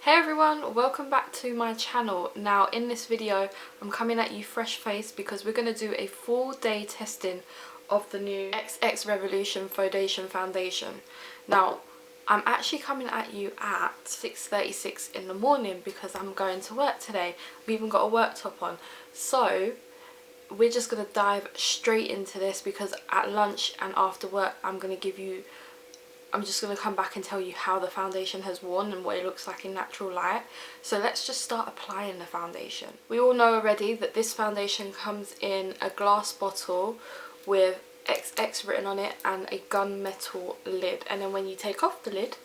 Hey everyone, welcome back to my channel. Now in this video I'm coming at you fresh faced because we're going to do a full day testing of the new XX Revolution Fauxxdation foundation. Now I'm actually coming at you at 6:36 in the morning because I'm going to work today. I've even got a work top on. So we're just going to dive straight into this because at lunch and after work I'm just going to come back and tell you how the foundation has worn and what it looks like in natural light. So let's just start applying the foundation. We all know already that this foundation comes in a glass bottle with XX written on it and a gunmetal lid. And then when you take off the lid,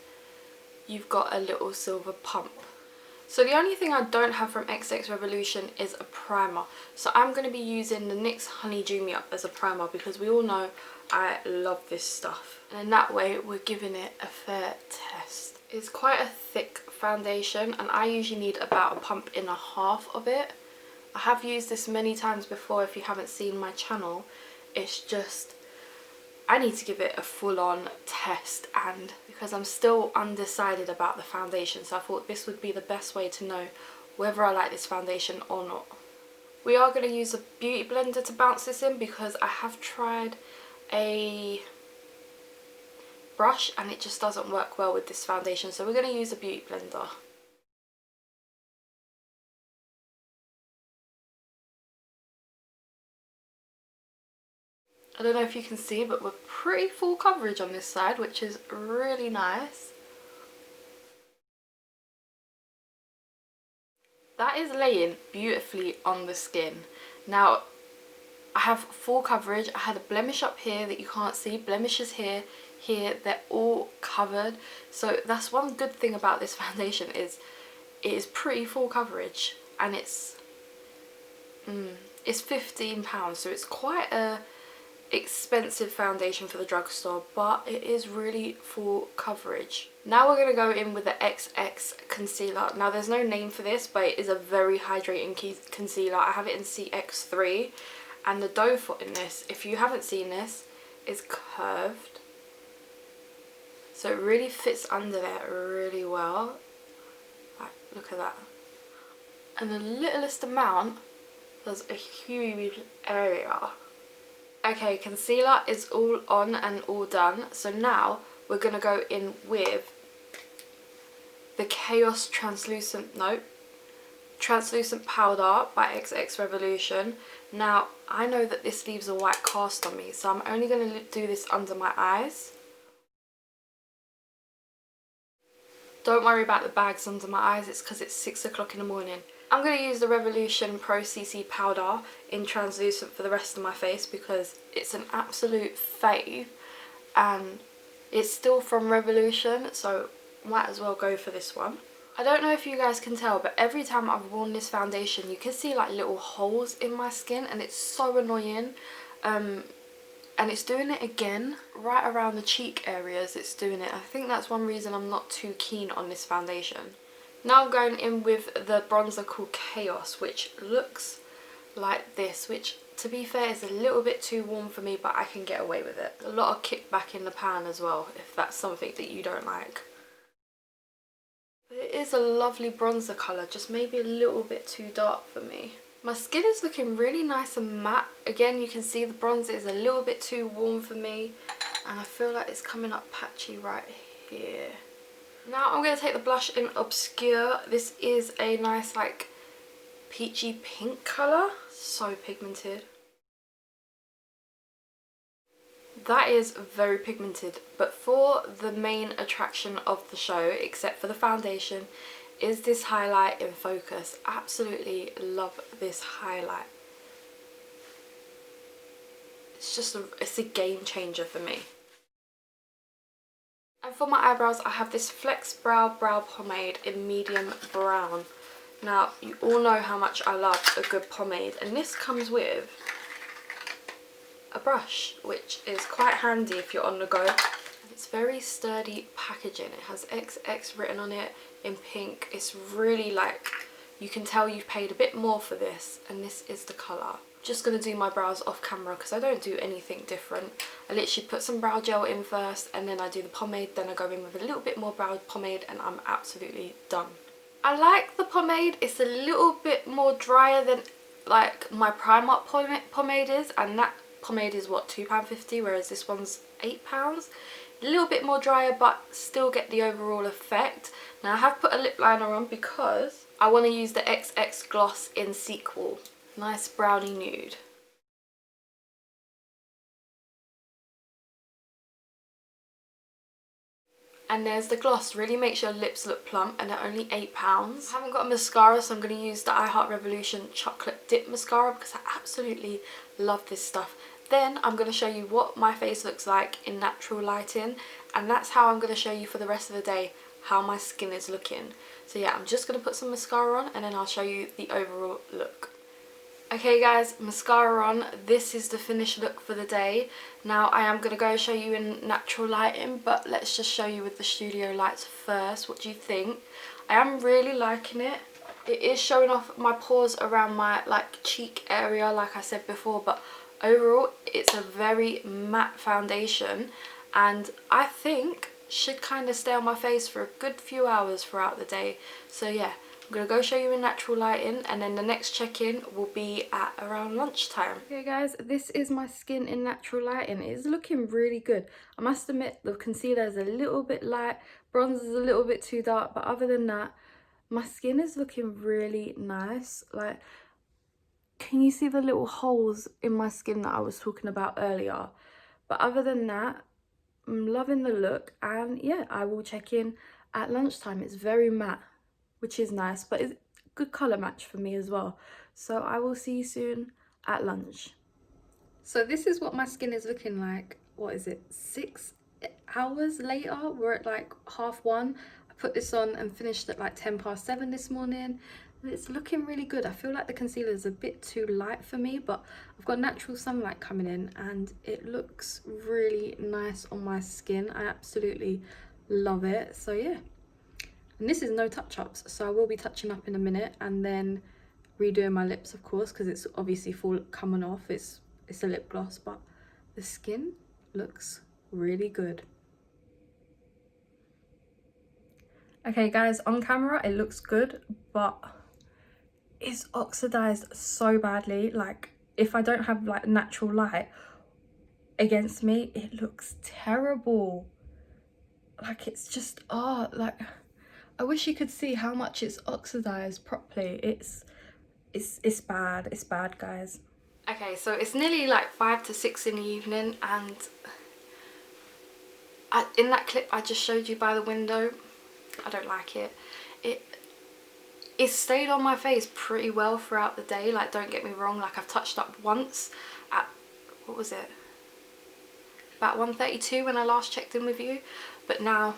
you've got a little silver pump. So the only thing I don't have from XX Revolution is a primer. So I'm going to be using the NYX Honey Dew Me Up as a primer because we all know I love this stuff. And in that way we're giving it a fair test. It's quite a thick foundation and I usually need about a pump and a half of it. I have used this many times before if you haven't seen my channel. It's just I need to give it a full-on test, and because I'm still undecided about the foundation, so I thought this would be the best way to know whether I like this foundation or not. We are going to use a beauty blender to bounce this in because I have tried a brush and it just doesn't work well with this foundation, so we're going to use a beauty blender. I don't know if you can see, but we're pretty full coverage on this side, which is really nice. That is laying beautifully on the skin. Now, I have full coverage. I had a blemish up here that you can't see, blemishes here, they're all covered. So that's one good thing about this foundation is it is pretty full coverage, and it's £15, so it's quite a expensive foundation for the drugstore, but it is really full coverage. Now we're going to go in with the XX concealer. Now there's no name for this, but it is a very hydrating concealer. I have it in CX3, and the doe foot in this, if you haven't seen this, is curved, so it really fits under there really well. Like, look at that. And the littlest amount does a huge area. Okay, concealer is all on and all done. So now we're going to go in with the Chaos Translucent Powder by XX Revolution. Now, I know that this leaves a white cast on me, so I'm only going to do this under my eyes. Don't worry about the bags under my eyes, it's because it's 6 o'clock in the morning. I'm going to use the Revolution Pro CC powder in translucent for the rest of my face because it's an absolute fave and it's still from Revolution, so might as well go for this one. I don't know if you guys can tell, but every time I've worn this foundation you can see like little holes in my skin and it's so annoying. And it's doing it again right around the cheek areas. It's doing it. I think that's one reason I'm not too keen on this foundation. Now I'm going in with the bronzer called Chaos, which looks like this, which to be fair is a little bit too warm for me, but I can get away with it. A lot of kickback in the pan as well, if that's something that you don't like. But it is a lovely bronzer colour, just maybe a little bit too dark for me. My skin is looking really nice and matte. Again, you can see the bronzer is a little bit too warm for me, and I feel like it's coming up patchy right here. Now I'm going to take the blush in Obscure. This is a nice like peachy pink colour. So pigmented. That is very pigmented, but for the main attraction of the show, except for the foundation, is this highlight in focus. Absolutely love this highlight. It's a game changer for me. And for my eyebrows, I have this Flex Brow Pomade in medium brown. Now, you all know how much I love a good pomade, and this comes with a brush, which is quite handy if you're on the go. And it's very sturdy packaging. It has XX written on it in pink. It's really like, you can tell you've paid a bit more for this, and this is the colour. Just going to do my brows off camera because I don't do anything different. I literally put some brow gel in first and then I do the pomade, then I go in with a little bit more brow pomade and I'm absolutely done. I like the pomade. It's a little bit more drier than like my Primark pomade is, and that pomade is what, £2.50, whereas this one's £8. A little bit more drier, but still get the overall effect. Now I have put a lip liner on because I want to use the XX gloss in Sequel. Nice brownie nude. And there's the gloss. Really makes your lips look plump, and they're only £8. I haven't got a mascara, so I'm going to use the I Heart Revolution Chocolate Dip Mascara because I absolutely love this stuff. Then I'm going to show you what my face looks like in natural lighting, and that's how I'm going to show you for the rest of the day how my skin is looking. So yeah, I'm just going to put some mascara on and then I'll show you the overall look. Okay guys, mascara on. This is the finished look for the day. Now I am going to go show you in natural lighting, but let's just show you with the studio lights first. What do you think? I am really liking it. It is showing off my pores around my like cheek area like I said before, but overall it's a very matte foundation and I think should kind of stay on my face for a good few hours throughout the day. So yeah, I'm going to go show you in natural lighting, and then the next check-in will be at around lunchtime. Okay guys, this is my skin in natural lighting. It is looking really good. I must admit the concealer is a little bit light, bronzer is a little bit too dark, but other than that, my skin is looking really nice. Like, can you see the little holes in my skin that I was talking about earlier? But other than that, I'm loving the look, and yeah, I will check in at lunchtime. It's very matte, which is nice, but it's a good colour match for me as well. So I will see you soon at lunch. So this is what my skin is looking like. What is it, 6 hours later? We're at like 1:30. I put this on and finished at like 7:10 this morning. It's looking really good. I feel like the concealer is a bit too light for me, but I've got natural sunlight coming in and it looks really nice on my skin. I absolutely love it. So yeah, and this is no touch-ups, so I will be touching up in a minute and then redoing my lips, of course, because it's obviously full coming off. It's a lip gloss, but the skin looks really good. Okay guys, on camera it looks good, but it's oxidized so badly. Like, if I don't have like natural light against me, it looks terrible. Like, it's just, oh, like, I wish you could see how much it's oxidized properly. It's bad. It's bad, guys. Okay, so it's nearly like 5 to 6 in the evening, and in that clip I just showed you by the window, I don't like it. It stayed on my face pretty well throughout the day. Like, don't get me wrong, like I've touched up once at, what was it, about 1:32 when I last checked in with you, but now,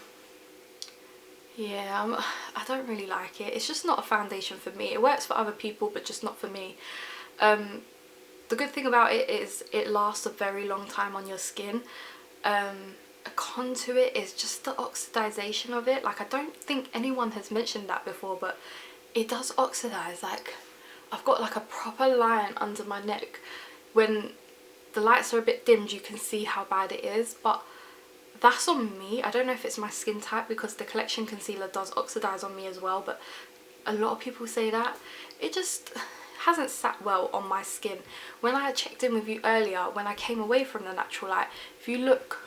yeah, I don't really like it. It's just not a foundation for me. It works for other people, but just not for me. The good thing about it is it lasts a very long time on your skin. A con to it is just the oxidization of it. Like, I don't think anyone has mentioned that before, but it does oxidize. Like, I've got like a proper line under my neck. When the lights are a bit dimmed, you can see how bad it is, but that's on me. I don't know if it's my skin type, because the Collection concealer does oxidize on me as well, but a lot of people say that. It just hasn't sat well on my skin. When I checked in with you earlier, when I came away from the natural light, if you look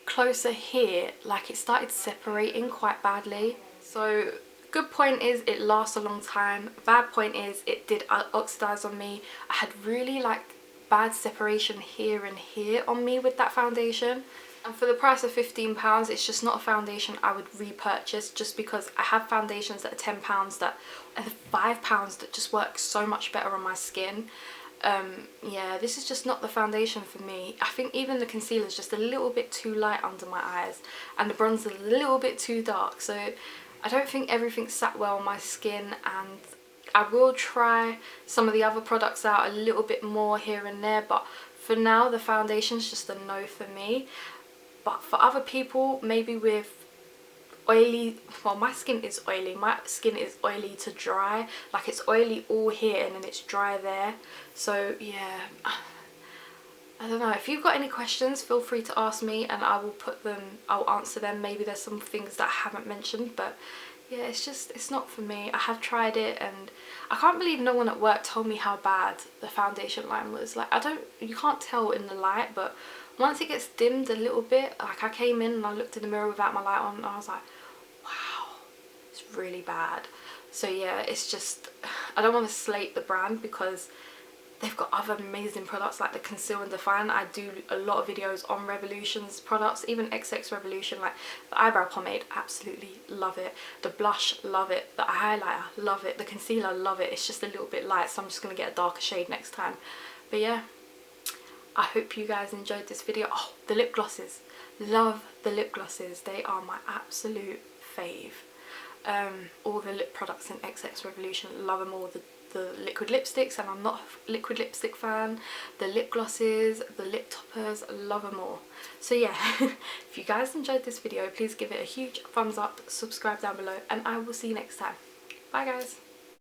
closer here, like, it started separating quite badly. So good point is it lasts a long time. Bad point is it did oxidize on me. I had really like bad separation here and here on me with that foundation. And for the price of £15, it's just not a foundation I would repurchase, just because I have foundations that are £10 that are £5 that just work so much better on my skin. Yeah, this is just not the foundation for me. I think even the concealer is just a little bit too light under my eyes, and the bronzer a little bit too dark. So I don't think everything sat well on my skin, and I will try some of the other products out a little bit more here and there, but for now the foundation's just a no for me. But for other people, maybe with oily, well, my skin is oily. My skin is oily to dry. Like, it's oily all here and then it's dry there. So yeah, I don't know. If you've got any questions, feel free to ask me and I will put them, I'll answer them. Maybe there's some things that I haven't mentioned, but yeah, it's not for me. I have tried it and I can't believe no one at work told me how bad the foundation line was. Like, you can't tell in the light, but once it gets dimmed a little bit, like I came in and I looked in the mirror without my light on and I was like, wow, it's really bad. So yeah, it's just, I don't want to slate the brand because they've got other amazing products like the Conceal and Define. I do a lot of videos on Revolution's products, even XX Revolution, like the eyebrow pomade, absolutely love it. The blush, love it. The highlighter, love it. The concealer, love it. It's just a little bit light, so I'm just going to get a darker shade next time. But yeah, I hope you guys enjoyed this video. Oh, the lip glosses. Love the lip glosses. They are my absolute fave. All the lip products in XX Revolution, love them all. The liquid lipsticks, and I'm not a liquid lipstick fan, the lip glosses, the lip toppers, love them all. So yeah, if you guys enjoyed this video, please give it a huge thumbs up, subscribe down below, and I will see you next time. Bye guys.